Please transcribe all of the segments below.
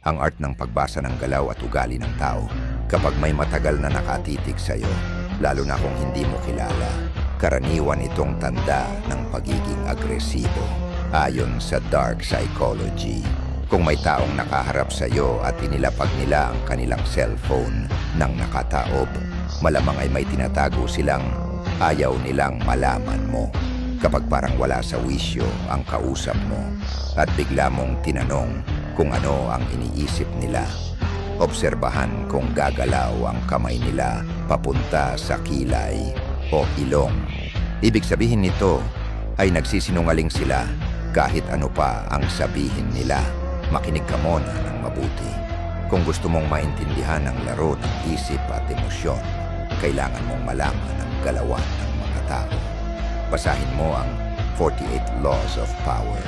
ang art ng pagbasa ng galaw at ugali ng tao. Kapag may matagal na nakatitig sa'yo, lalo na kung hindi mo kilala, karaniwan itong tanda ng pagiging agresibo. Ayon sa dark psychology, kung may taong nakaharap sa'yo at inilapag nila ang kanilang cellphone ng nakataob, malamang ay may tinatago silang ayaw nilang malaman mo. Kapag parang wala sa wisyo ang kausap mo at bigla mong tinanong kung ano ang iniisip nila, obserbahan kung gagalaw ang kamay nila papunta sa kilay o ilong. Ibig sabihin nito ay nagsisinungaling sila kahit ano pa ang sabihin nila. Makinig ka muna ng mabuti. Kung gusto mong maintindihan ang laro ng isip at emosyon, kailangan mong malaman ang galawan ng mga tao. Basahin mo ang 48 Laws of Power.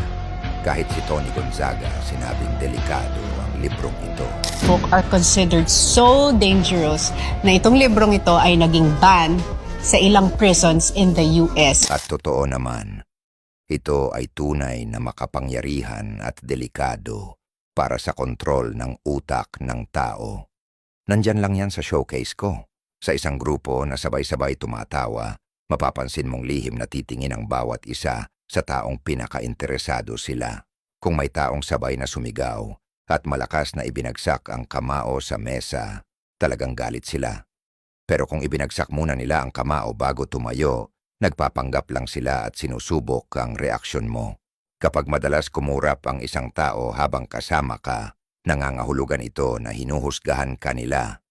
Kahit si Tony Gonzaga sinabing delikado ang librong ito. Book are considered so dangerous na itong librong ito ay naging ban sa ilang prisons in the US. At totoo naman, ito ay tunay na makapangyarihan at delikado para sa kontrol ng utak ng tao. Nandyan lang yan sa showcase ko. Sa isang grupo na sabay-sabay tumatawa, mapapansin mong lihim na titingin ang bawat isa sa taong pinaka-interesado sila. Kung may taong sabay na sumigaw at malakas na ibinagsak ang kamao sa mesa, talagang galit sila. Pero kung ibinagsak muna nila ang kamao bago tumayo, nagpapanggap lang sila at sinusubok ang reaksyon mo. Kapag madalas kumurap ang isang tao habang kasama ka, nangangahulugan ito na hinuhusgahan ka nila.